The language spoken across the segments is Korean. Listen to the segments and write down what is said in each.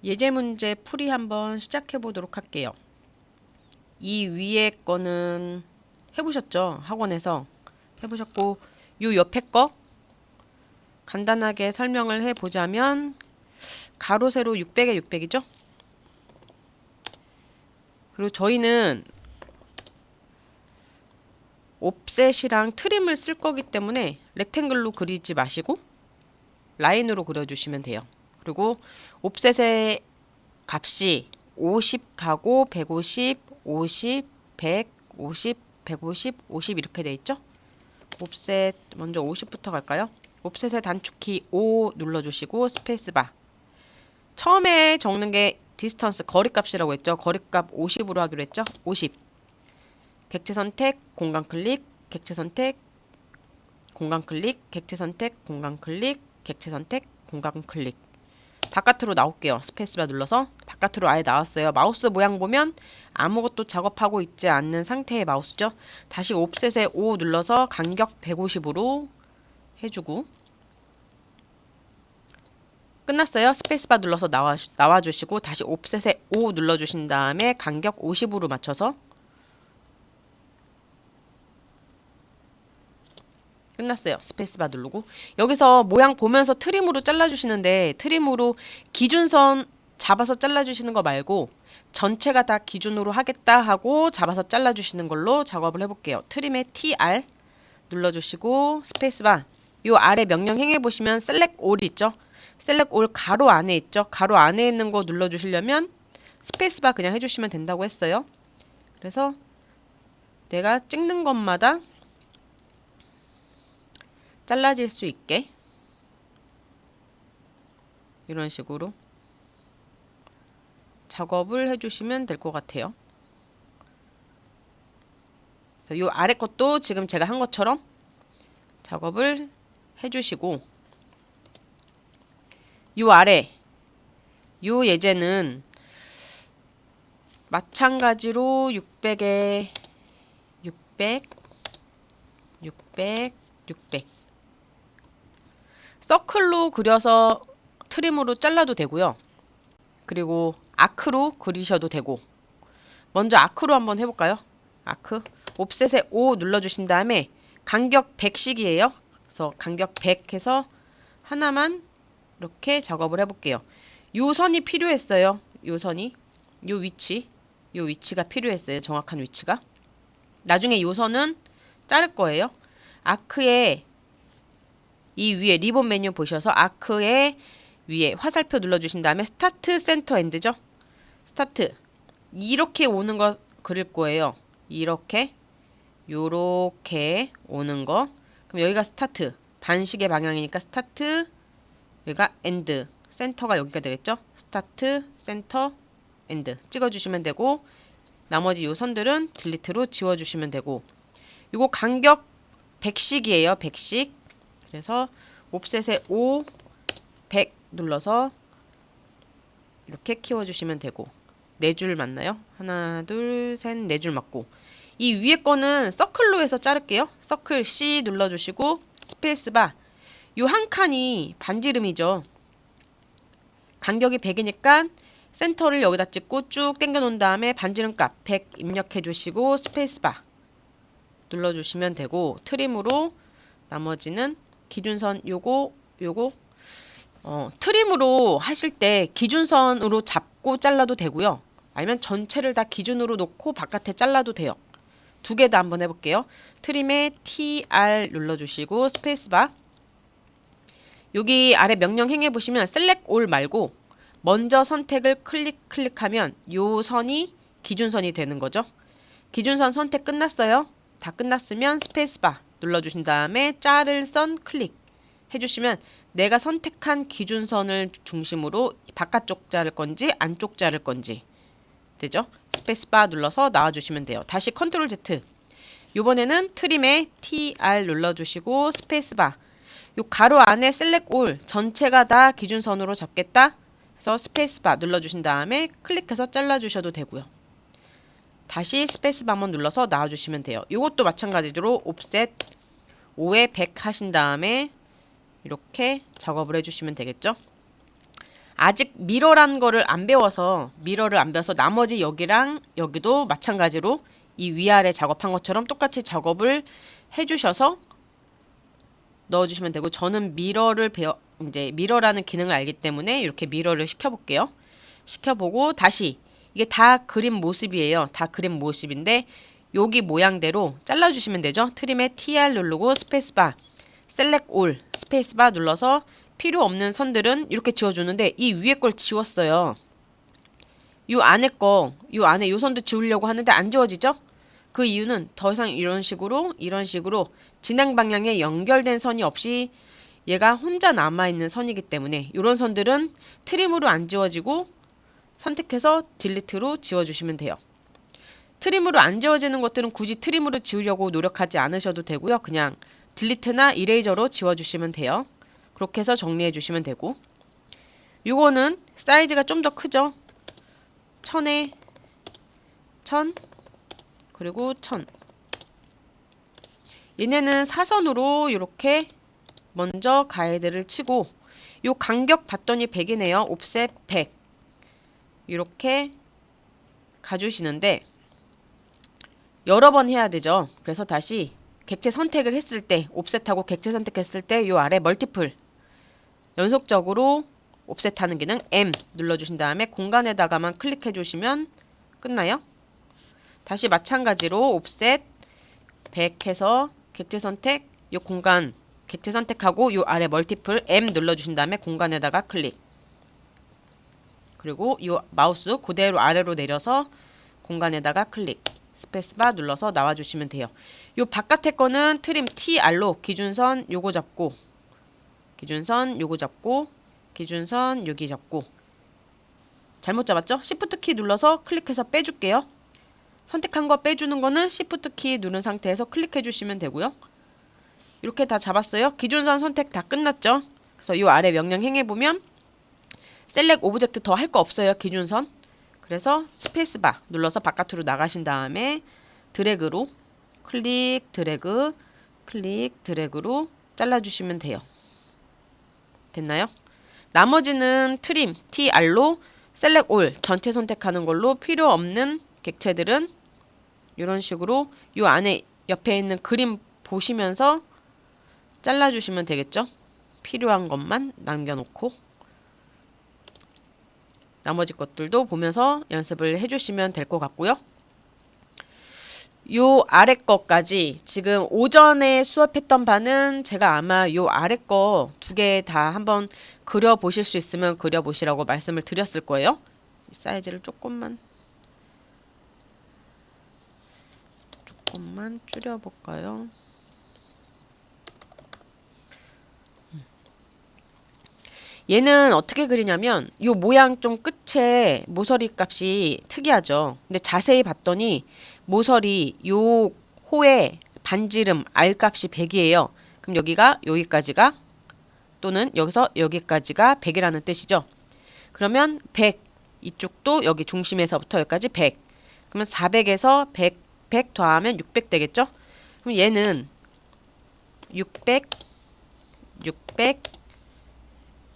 예제 문제 풀이 한번 시작해 보도록 할게요. 이 위에 거는 해보셨죠? 학원에서 해보셨고, 요 옆에 거 간단하게 설명을 해보자면 가로 세로 600에 600이죠? 그리고 저희는 옵셋이랑 트림을 쓸 거기 때문에 렉탱글로 그리지 마시고 라인으로 그려주시면 돼요. 그리고 옵셋의 값이 50 가고 150, 50, 100, 50, 150, 50 이렇게 돼 있죠? 옵셋 먼저 50부터 갈까요? 옵셋의 단축키 5 눌러주시고 스페이스바. 처음에 적는 게 디스턴스 거리값이라고 했죠? 거리값 50으로 하기로 했죠? 50. 객체 선택, 공간 클릭, 객체 선택, 공간 클릭, 객체 선택, 공간 클릭, 객체 선택, 공간 클릭. 바깥으로 나올게요. 스페이스바 눌러서 바깥으로 아예 나왔어요. 마우스 모양 보면 아무것도 작업하고 있지 않는 상태의 마우스죠. 다시 옵셋에 5 눌러서 간격 150으로 해주고 끝났어요. 스페이스바 눌러서 나와주시고 다시 옵셋에 5 눌러주신 다음에 간격 50으로 맞춰서 끝났어요. 스페이스바 누르고 여기서 모양 보면서 트림으로 잘라주시는데 트림으로 기준선 잡아서 잘라주시는 거 말고 전체가 다 기준으로 하겠다 하고 잡아서 잘라주시는 걸로 작업을 해볼게요. 트림의 TR 눌러주시고 스페이스바 요 아래 명령행에 보시면 셀렉 올 있죠? 셀렉 올 가로 안에 있죠? 가로 안에 있는 거 눌러주시려면 스페이스바 그냥 해주시면 된다고 했어요. 그래서 내가 찍는 것마다 잘라질 수 있게 이런 식으로 작업을 해주시면 될 것 같아요. 이 아래 것도 지금 제가 한 것처럼 작업을 해주시고 이 아래 이 예제는 마찬가지로 600에 600, 600, 600 서클로 그려서 트림으로 잘라도 되고요. 그리고 아크로 그리셔도 되고 먼저 아크로 한번 해볼까요? 아크 옵셋에 5 눌러주신 다음에 간격 100씩이에요. 그래서 간격 100 해서 하나만 이렇게 작업을 해볼게요. 요 선이 필요했어요. 요 선이 요 위치가 필요했어요. 정확한 위치가. 나중에 요 선은 자를 거예요. 아크에 이 위에 리본 메뉴 보셔서 아크의 위에 화살표 눌러주신 다음에 스타트 센터 엔드죠. 스타트 이렇게 오는 거 그릴 거예요. 이렇게 요렇게 오는 거. 그럼 여기가 스타트 반시계 방향이니까 스타트 여기가 엔드 센터가 여기가 되겠죠. 스타트 센터 엔드 찍어주시면 되고 나머지 요 선들은 딜리트로 지워주시면 되고 요거 간격 100씩이에요. 100씩 그래서 옵셋에 5, 100 눌러서 이렇게 키워주시면 되고 4줄 맞나요? 하나, 둘, 셋, 4줄 맞고 이 위에 거는 서클로 해서 자를게요. 서클 C 눌러주시고 스페이스바 요 한 칸이 반지름이죠. 간격이 100이니까 센터를 여기다 찍고 쭉 당겨 놓은 다음에 반지름 값 100 입력해 주시고 스페이스바 눌러주시면 되고 트림으로 나머지는 기준선 요거 트림으로 하실 때 기준선으로 잡고 잘라도 되고요. 아니면 전체를 다 기준으로 놓고 바깥에 잘라도 돼요. 두 개 다 한번 해볼게요. 트림에 TR 눌러주시고 스페이스바 여기 아래 명령행에 보시면 셀렉 올 말고 먼저 선택을 클릭하면 요 선이 기준선이 되는 거죠. 기준선 선택 끝났어요. 다 끝났으면 스페이스바 눌러주신 다음에 자를 선 클릭 해주시면 내가 선택한 기준선을 중심으로 바깥쪽 자를 건지 안쪽 자를 건지 되죠? 스페이스바 눌러서 나와주시면 돼요. 다시 컨트롤 Z 이번에는 트림에 TR 눌러주시고 스페이스바 요 가로 안에 셀렉 올 전체가 다 기준선으로 잡겠다 해서 스페이스바 눌러주신 다음에 클릭해서 잘라주셔도 되고요. 다시 스페이스바 한번 눌러서 나와주시면 돼요. 이것도 마찬가지로 옵셋 5에 100 하신 다음에 이렇게 작업을 해주시면 되겠죠. 아직 미러라는 거를 안 배워서 미러를 안 배워서 나머지 여기랑 여기도 마찬가지로 이 위아래 작업한 것처럼 똑같이 작업을 해주셔서 넣어주시면 되고, 저는 미러를 이제 미러라는 기능을 알기 때문에 이렇게 미러를 시켜볼게요. 시켜보고 다시 이게 다 그림 모습이에요. 다 그림 모습인데 여기 모양대로 잘라주시면 되죠. 트림에 TR 누르고 스페이스바, 셀렉트 올, 스페이스바 눌러서 필요 없는 선들은 이렇게 지워주는데 이 위에 걸 지웠어요. 요 안에 요 안에 요 선도 지우려고 하는데 안 지워지죠? 그 이유는 더 이상 이런 식으로 진행 방향에 연결된 선이 없이 얘가 혼자 남아있는 선이기 때문에 이런 선들은 트림으로 안 지워지고 선택해서 딜리트로 지워주시면 돼요. 트림으로 안 지워지는 것들은 굳이 트림으로 지우려고 노력하지 않으셔도 되고요. 그냥 딜리트나 이레이저로 지워주시면 돼요. 그렇게 해서 정리해 주시면 되고, 요거는 사이즈가 좀 더 크죠. 1000에 1000 그리고 1000. 얘네는 사선으로 이렇게 먼저 가이드를 치고, 요 간격 봤더니 100이네요. 옵셋 100 이렇게 가주시는데 여러 번 해야 되죠. 그래서 다시 객체 선택을 했을 때, 옵셋하고 객체 선택했을 때 요 아래 멀티플 연속적으로 옵셋하는 기능 M 눌러주신 다음에 공간에다가만 클릭해 주시면 끝나요. 다시 마찬가지로 옵셋 100 해서 객체 선택, 요 공간 객체 선택하고 요 아래 멀티플 M 눌러주신 다음에 공간에다가 클릭, 그리고 요 마우스 그대로 아래로 내려서 공간에다가 클릭, 스페이스바 눌러서 나와주시면 돼요. 요 바깥에 거는 트림 TR로 기준선 요거 잡고, 기준선 요거 잡고, 기준선 여기 잡고, 잘못 잡았죠? Shift 키 눌러서 클릭해서 빼줄게요. 선택한 거 빼주는 거는 Shift 키 누른 상태에서 클릭해 주시면 되고요. 이렇게 다 잡았어요. 기준선 선택 다 끝났죠? 그래서 요 아래 명령 행해보면 셀렉트 오브젝트 더 할 거 없어요. 기준선. 그래서 스페이스바 눌러서 바깥으로 나가신 다음에 드래그로 클릭 드래그 클릭 드래그로 잘라주시면 돼요. 됐나요? 나머지는 트림 TR로 셀렉트 올 전체 선택하는 걸로 필요 없는 객체들은 이런 식으로 요 안에 옆에 있는 그림 보시면서 잘라주시면 되겠죠? 필요한 것만 남겨놓고 나머지 것들도 보면서 연습을 해주시면 될 것 같고요. 요 아래 거까지 지금 오전에 수업했던 바는 제가 아마 요 아래 거 2개 다 한번 그려보실 수 있으면 그려보시라고 말씀을 드렸을 거예요. 사이즈를 조금만 줄여볼까요? 얘는 어떻게 그리냐면 요 모양 좀 끝에 모서리 값이 특이하죠. 근데 자세히 봤더니 모서리 요 호의 반지름 R 값이 100이에요. 그럼 여기까지가 또는 여기서 여기까지가 100이라는 뜻이죠. 그러면 100 이쪽도 여기 중심에서부터 여기까지 100. 그러면 400에서 100 더하면 600 되겠죠? 그럼 얘는 600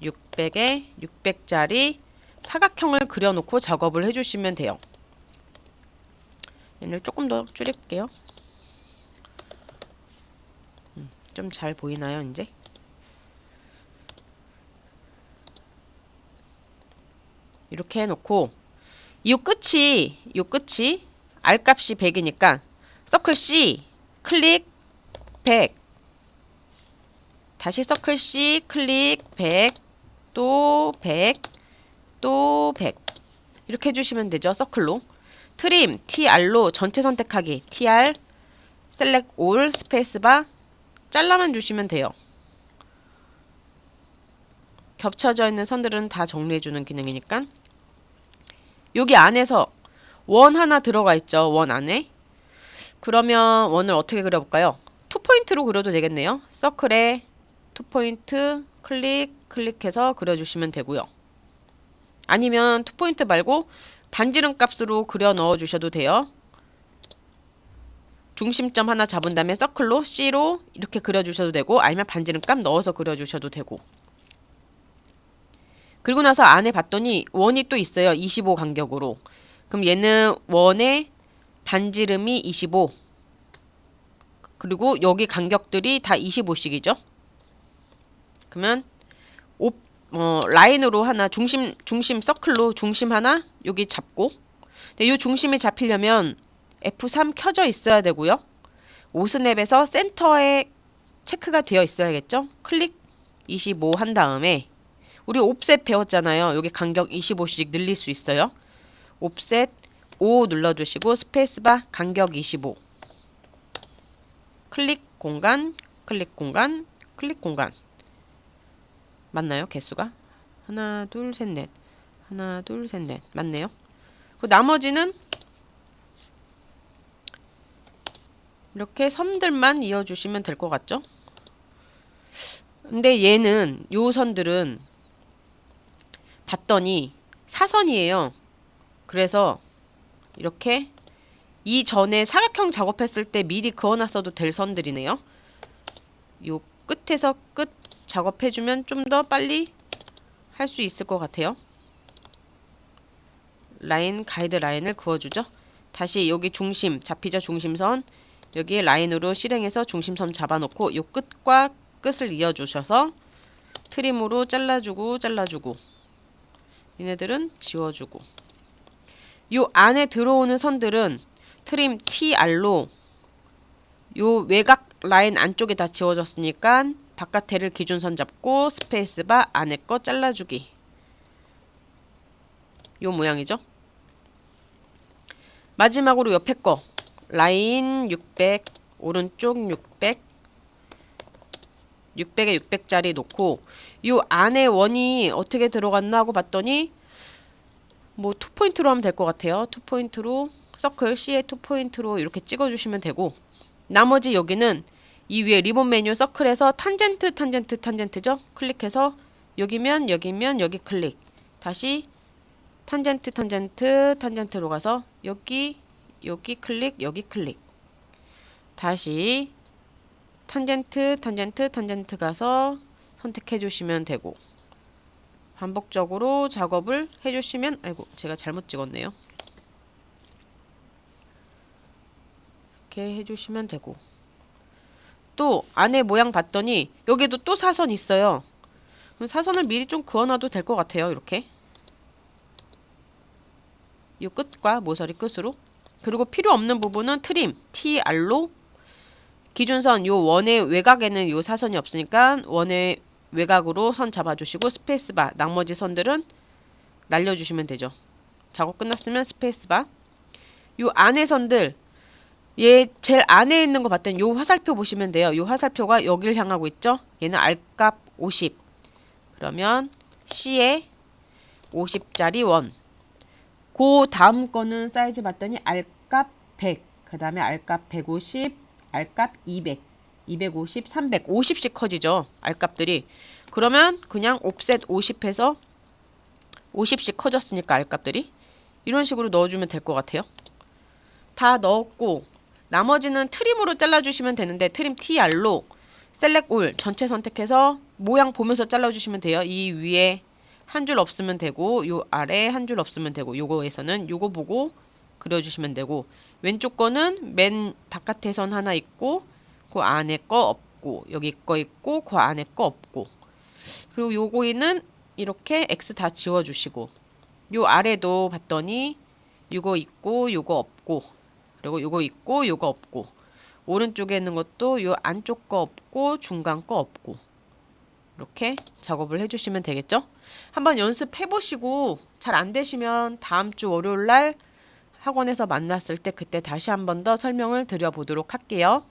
600에 600짜리 사각형을 그려놓고 작업을 해주시면 돼요. 얘를 조금 더 줄일게요. 좀 잘 보이나요, 이제? 이렇게 해놓고 이 끝이 R값이 100이니까 서클 C 클릭 100, 다시 서클 C 클릭 100, 또 100, 또 100 이렇게 해주시면 되죠. 서클로. 트림 TR로 전체 선택하기 TR 셀렉트 올 스페이스바 잘라만 주시면 돼요. 겹쳐져 있는 선들은 다 정리해주는 기능이니까. 여기 안에서 원 하나 들어가 있죠. 원 안에. 그러면 원을 어떻게 그려볼까요? 투포인트로 그려도 되겠네요. 서클에 투포인트 클릭해서 그려주시면 되고요. 아니면 투포인트 말고 반지름 값으로 그려 넣어 주셔도 돼요. 중심점 하나 잡은 다음에 서클로 C로 이렇게 그려주셔도 되고, 아니면 반지름 값 넣어서 그려주셔도 되고. 그리고 나서 안에 봤더니 원이 또 있어요. 25 간격으로. 그럼 얘는 원의 반지름이 25. 그리고 여기 간격들이 다 25씩이죠. 그러면 라인으로 하나 중심 서클로 중심 하나 여기 잡고, 근데 이 중심이 잡히려면 F3 켜져 있어야 되고요. 오스냅에서 센터에 체크가 되어 있어야겠죠. 클릭 25 한 다음에 우리 옵셋 배웠잖아요. 여기 간격 25씩 늘릴 수 있어요. 옵셋 5 눌러주시고 스페이스바 간격 25. 클릭 공간, 클릭 공간, 클릭 공간. 맞나요? 개수가? 하나, 둘, 셋, 넷. 하나, 둘, 셋, 넷. 맞네요. 그 나머지는 이렇게 섬들만 이어주시면 될 것 같죠? 근데 얘는 요 선들은 봤더니 사선이에요. 그래서 이렇게 이전에 사각형 작업했을 때 미리 그어놨어도 될 선들이네요. 요 끝에서 끝 작업해주면 좀 더 빨리 할 수 있을 것 같아요. 라인, 가이드 라인을 그어주죠. 다시 여기 중심 잡히죠. 중심선 여기에 라인으로 실행해서 중심선 잡아놓고 요 끝과 끝을 이어주셔서 트림으로 잘라주고 잘라주고, 얘네들은 지워주고, 요 안에 들어오는 선들은 트림 TR로 요 외곽 라인 안쪽에 다 지워졌으니까 바깥에를 기준선 잡고 스페이스바 안에 거 잘라주기. 요 모양이죠. 마지막으로 옆에 거 라인 600 오른쪽 600 600에 600짜리 놓고 요 안에 원이 어떻게 들어갔나 하고 봤더니 뭐 2포인트로 하면 될 것 같아요. 2포인트로 서클 C에 2포인트로 이렇게 찍어주시면 되고, 나머지 여기는 이 위에 리본 메뉴 서클에서 탄젠트죠. 클릭해서 여기면 여기 클릭, 다시 탄젠트로 가서 여기 클릭, 여기 클릭, 다시 탄젠트 가서 선택해 주시면 되고, 반복적으로 작업을 해주시면, 아이고 제가 잘못 찍었네요. 이렇게 해주시면 되고, 또 안에 모양 봤더니 여기도 또 사선 있어요. 그럼 사선을 미리 좀 그어놔도 될 것 같아요. 이렇게 이 끝과 모서리 끝으로. 그리고 필요 없는 부분은 트림 TR로 기준선 요 원의 외곽에는 요 사선이 없으니까 원의 외곽으로 선 잡아주시고 스페이스바, 나머지 선들은 날려주시면 되죠. 작업 끝났으면 스페이스바. 요 안에 선들, 얘 제일 안에 있는 거 봤더니 요 화살표 보시면 돼요. 요 화살표가 여길 향하고 있죠. 얘는 R값 50. 그러면 C에 50짜리 원. 그 다음 거는 사이즈 봤더니 R값 100, 그 다음에 R값 150, R값 200, 250, 300, 50씩 커지죠. R값들이. 그러면 그냥 옵셋 50 해서 50씩 커졌으니까 R값들이 이런 식으로 넣어주면 될 것 같아요. 다 넣었고 나머지는 트림으로 잘라주시면 되는데, 트림 TR로 셀렉 올 전체 선택해서 모양 보면서 잘라주시면 돼요. 이 위에 한 줄 없으면 되고 요 아래 한 줄 없으면 되고, 요거에서는 요거 보고 그려주시면 되고, 왼쪽 거는 맨 바깥에 선 하나 있고 그 안에 거 없고, 여기 거 있고 그 안에 거 없고, 그리고 요거에는 이렇게 X 다 지워주시고, 요 아래도 봤더니 요거 있고 요거 없고, 그리고 요거 있고 요거 없고, 오른쪽에 있는 것도 요 안쪽 거 없고 중간 거 없고, 이렇게 작업을 해주시면 되겠죠. 한번 연습해 보시고 잘 안 되시면 다음 주 월요일 날 학원에서 만났을 때 그때 다시 한 번 더 설명을 드려 보도록 할게요.